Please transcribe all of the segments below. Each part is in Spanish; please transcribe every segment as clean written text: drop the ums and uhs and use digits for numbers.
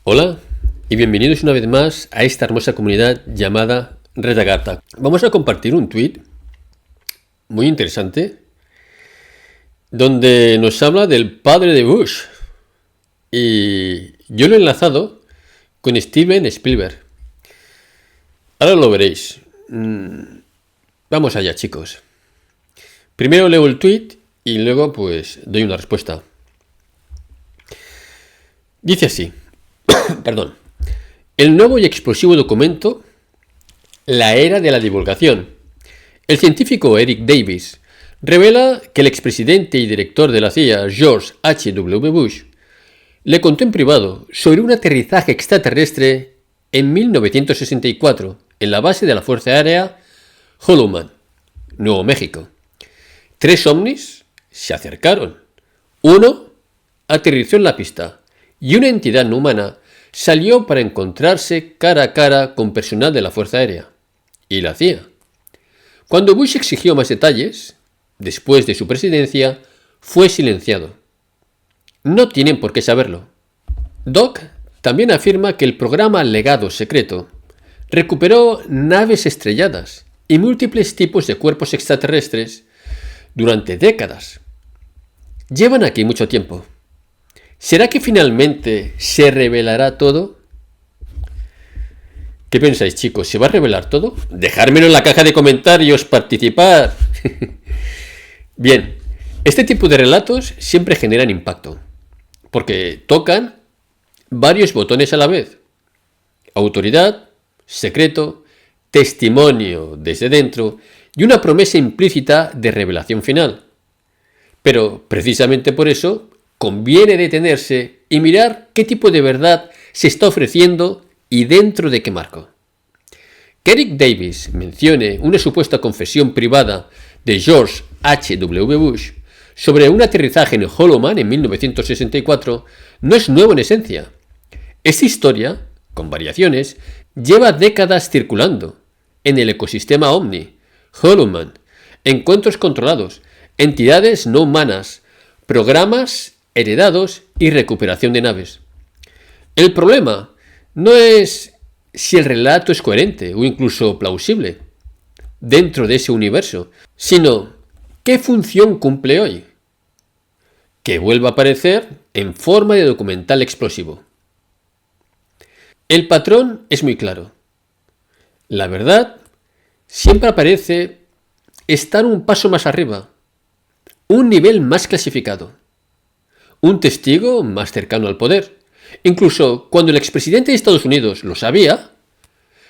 Hola y bienvenidos una vez más a esta hermosa comunidad llamada Red Agartha. Vamos a compartir un tweet muy interesante donde nos habla del padre de Bush y yo lo he enlazado con Steven Spielberg. Ahora lo veréis. Vamos allá, chicos. Primero leo el tweet y luego pues doy una respuesta. Dice así. Perdón. El nuevo y explosivo documento La era de la divulgación. El científico Eric Davis revela que el expresidente y director de la CIA, George H.W. Bush, le contó en privado sobre un aterrizaje extraterrestre en 1964 en la base de la Fuerza Aérea Holloman, Nuevo México. 3 ovnis se acercaron. Uno aterrizó en la pista y una entidad no humana salió para encontrarse cara a cara con personal de la Fuerza Aérea y la CIA. Cuando Bush exigió más detalles, después de su presidencia, fue silenciado. No tienen por qué saberlo. Doc también afirma que el programa Legado Secreto recuperó naves estrelladas y múltiples tipos de cuerpos extraterrestres durante décadas. Llevan aquí mucho tiempo. ¿Será que finalmente se revelará todo? ¿Qué pensáis, chicos? ¿Se va a revelar todo? Dejármelo en la caja de comentarios, participar. Bien, este tipo de relatos siempre generan impacto, porque tocan varios botones a la vez. Autoridad, secreto, testimonio desde dentro y una promesa implícita de revelación final. Pero precisamente por eso conviene detenerse y mirar qué tipo de verdad se está ofreciendo y dentro de qué marco. Que Eric Davis mencione una supuesta confesión privada de George H.W. Bush sobre un aterrizaje en Holloman en 1964 no es nuevo en esencia. Esta historia, con variaciones, lleva décadas circulando en el ecosistema OVNI, Holloman, encuentros controlados, entidades no humanas, programas heredados y recuperación de naves. El problema no es si el relato es coherente o incluso plausible dentro de ese universo, sino qué función cumple hoy. Que vuelva a aparecer en forma de documental explosivo. El patrón es muy claro. La verdad siempre aparece estar un paso más arriba, un nivel más clasificado, un testigo más cercano al poder. Incluso cuando el expresidente de Estados Unidos lo sabía,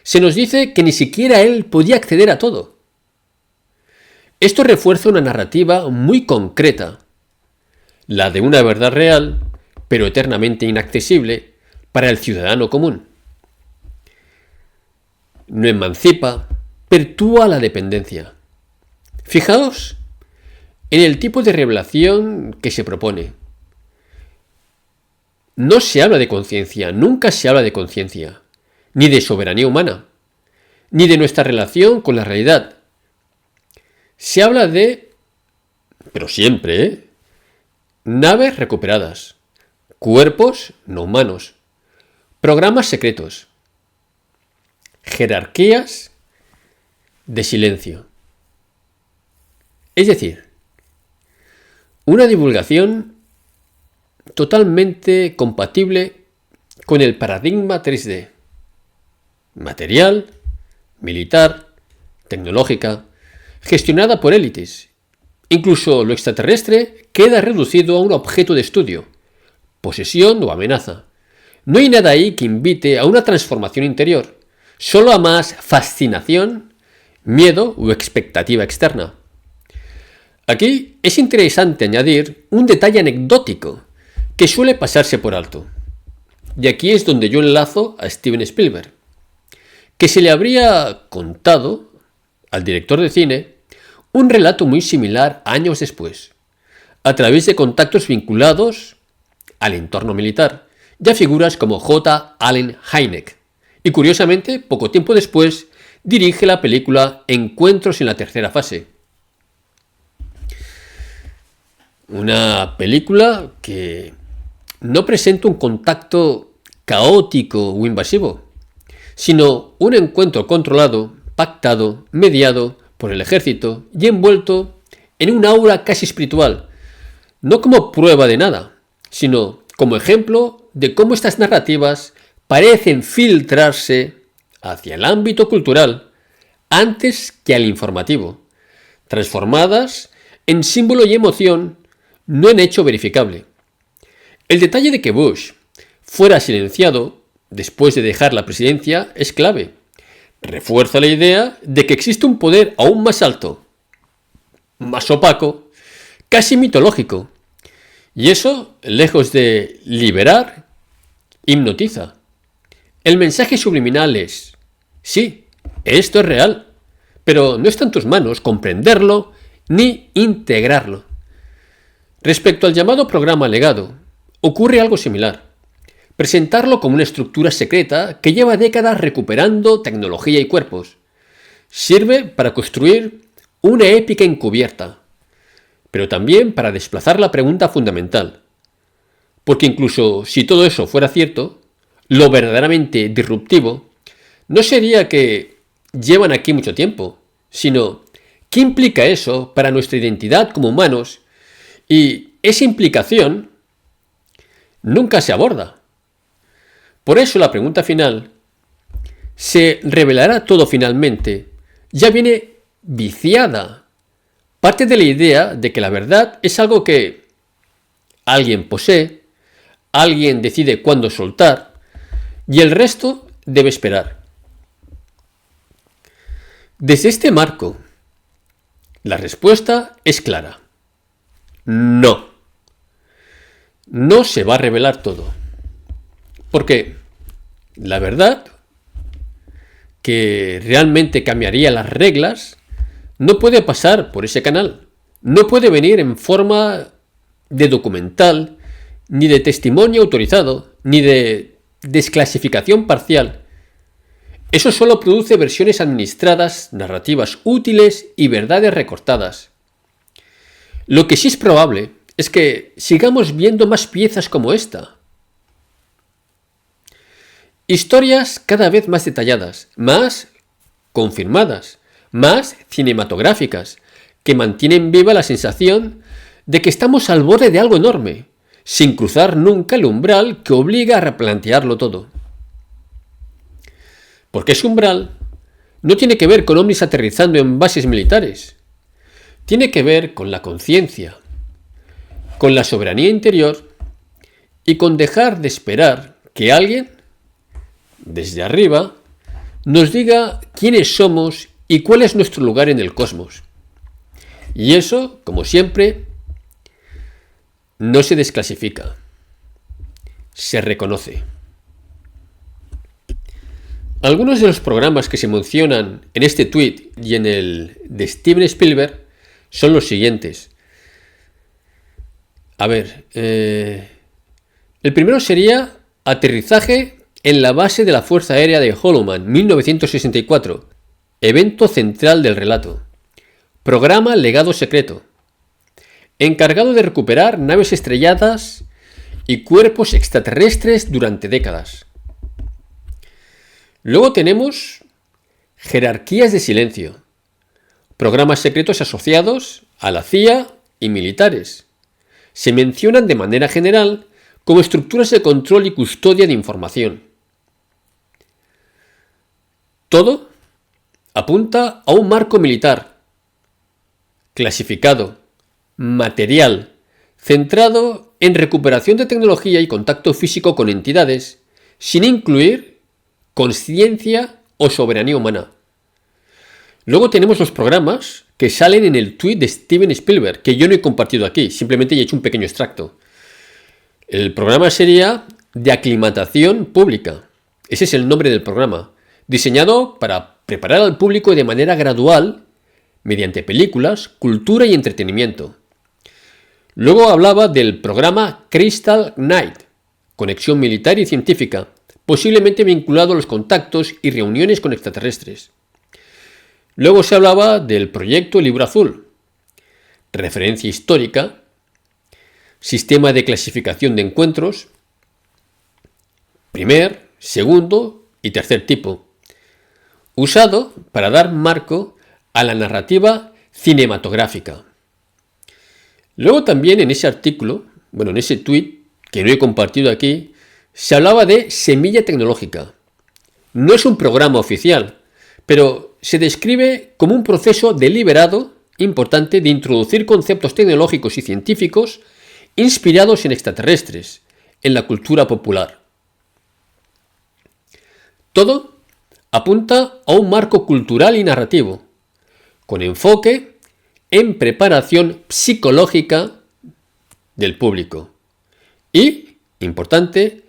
se nos dice que ni siquiera él podía acceder a todo. Esto refuerza una narrativa muy concreta, la de una verdad real, pero eternamente inaccesible para el ciudadano común. No emancipa, perpetúa la dependencia. Fijaos en el tipo de revelación que se propone. No se habla de conciencia, nunca se habla de conciencia, ni de soberanía humana, ni de nuestra relación con la realidad. Se habla de, pero siempre, naves recuperadas, cuerpos no humanos, programas secretos, jerarquías de silencio. Es decir, una divulgación totalmente compatible con el paradigma 3D, material, militar, tecnológica, gestionada por élites. Incluso lo extraterrestre queda reducido a un objeto de estudio, posesión o amenaza. No hay nada ahí que invite a una transformación interior, solo a más fascinación, miedo u expectativa externa. Aquí es interesante añadir un detalle anecdótico que suele pasarse por alto. Y aquí es donde yo enlazo a Steven Spielberg, que se le habría contado al director de cine un relato muy similar años después, a través de contactos vinculados al entorno militar, ya figuras como J. Allen Hynek, y curiosamente, poco tiempo después, dirige la película Encuentros en la tercera fase. Una película que no presenta un contacto caótico o invasivo, sino un encuentro controlado, pactado, mediado por el ejército y envuelto en un aura casi espiritual, no como prueba de nada, sino como ejemplo de cómo estas narrativas parecen filtrarse hacia el ámbito cultural antes que al informativo, transformadas en símbolo y emoción, no en hecho verificable. El detalle de que Bush fuera silenciado después de dejar la presidencia es clave. Refuerza la idea de que existe un poder aún más alto, más opaco, casi mitológico. Y eso, lejos de liberar, hipnotiza. El mensaje subliminal es: sí, esto es real, pero no está en tus manos comprenderlo ni integrarlo. Respecto al llamado programa legado, ocurre algo similar. Presentarlo como una estructura secreta que lleva décadas recuperando tecnología y cuerpos. Sirve para construir una épica encubierta, pero también para desplazar la pregunta fundamental. Porque incluso si todo eso fuera cierto, lo verdaderamente disruptivo no sería que llevan aquí mucho tiempo, sino ¿qué implica eso para nuestra identidad como humanos? Y esa implicación nunca se aborda. Por eso la pregunta final: ¿se revelará todo finalmente? Ya viene viciada. Parte de la idea de que la verdad es algo que alguien posee, alguien decide cuándo soltar, y el resto debe esperar. Desde este marco, la respuesta es clara. No. No se va a revelar todo. Porque la verdad, que realmente cambiaría las reglas, no puede pasar por ese canal. No puede venir en forma de documental, ni de testimonio autorizado, ni de desclasificación parcial. Eso solo produce versiones administradas, narrativas útiles y verdades recortadas. Lo que sí es probable es que sigamos viendo más piezas como esta. Historias cada vez más detalladas, más confirmadas, más cinematográficas, que mantienen viva la sensación de que estamos al borde de algo enorme, sin cruzar nunca el umbral que obliga a replantearlo todo. Porque ese umbral no tiene que ver con ovnis aterrizando en bases militares. Tiene que ver con la conciencia, con la soberanía interior y con dejar de esperar que alguien, desde arriba, nos diga quiénes somos y cuál es nuestro lugar en el cosmos. Y eso, como siempre, no se desclasifica, se reconoce. Algunos de los programas que se mencionan en este tweet y en el de Steven Spielberg son los siguientes. A ver, el primero sería Aterrizaje en la base de la Fuerza Aérea de Holloman, 1964. Evento central del relato. Programa Legado Secreto. Encargado de recuperar naves estrelladas y cuerpos extraterrestres durante décadas. Luego tenemos Jerarquías de Silencio. Programas secretos asociados a la CIA y militares. Se mencionan de manera general como estructuras de control y custodia de información. Todo apunta a un marco militar, clasificado, material, centrado en recuperación de tecnología y contacto físico con entidades, sin incluir conciencia o soberanía humana. Luego tenemos los programas que salen en el tweet de Steven Spielberg, que yo no he compartido aquí, simplemente he hecho un pequeño extracto. El programa sería de aclimatación pública. Ese es el nombre del programa, diseñado para preparar al público de manera gradual, mediante películas, cultura y entretenimiento. Luego hablaba del programa Crystal Knight, conexión militar y científica, posiblemente vinculado a los contactos y reuniones con extraterrestres. Luego se hablaba del proyecto Libro Azul, referencia histórica, sistema de clasificación de encuentros, primer, segundo y tercer tipo, usado para dar marco a la narrativa cinematográfica. Luego también en ese artículo, bueno, en ese tweet que no he compartido aquí, se hablaba de semilla tecnológica. No es un programa oficial, pero se describe como un proceso deliberado, importante, de introducir conceptos tecnológicos y científicos inspirados en extraterrestres, en la cultura popular. Todo apunta a un marco cultural y narrativo, con enfoque en preparación psicológica del público y, importante,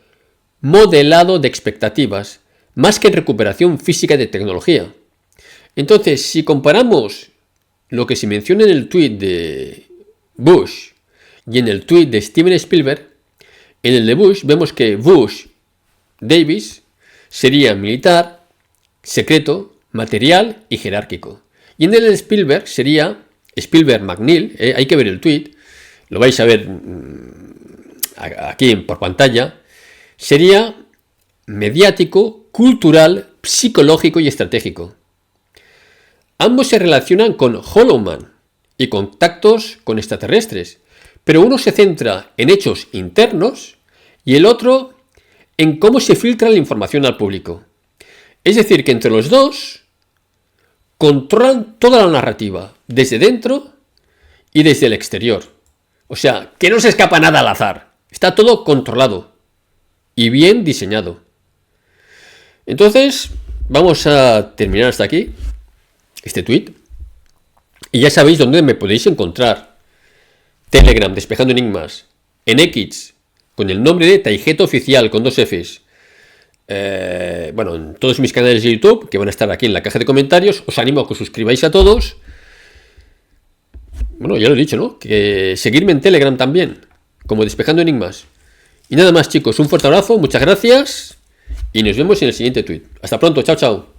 modelado de expectativas, más que en recuperación física de tecnología. Entonces, si comparamos lo que se menciona en el tweet de Bush y en el tweet de Steven Spielberg, en el de Bush vemos que Bush Davis sería militar, secreto, material y jerárquico. Y en el de Spielberg sería Spielberg McNeil, hay que ver el tweet, lo vais a ver aquí por pantalla, sería mediático, cultural, psicológico y estratégico. Ambos se relacionan con Hollow Man y contactos con extraterrestres, pero uno se centra en hechos internos y el otro en cómo se filtra la información al público. Es decir, que entre los dos controlan toda la narrativa, desde dentro y desde el exterior. O sea, que no se escapa nada al azar. Está todo controlado y bien diseñado. Entonces, vamos a terminar hasta aquí este tweet. Y ya sabéis dónde me podéis encontrar. Telegram, Despejando Enigmas. En X, con el nombre de Taijeto Oficial, con 2 Fs. Bueno, en todos mis canales de YouTube, que van a estar aquí en la caja de comentarios. Os animo a que os suscribáis a todos. Bueno, ya lo he dicho, ¿no? Que seguirme en Telegram también, como Despejando Enigmas. Y nada más, chicos, un fuerte abrazo, muchas gracias y nos vemos en el siguiente tweet. Hasta pronto, chao, chao.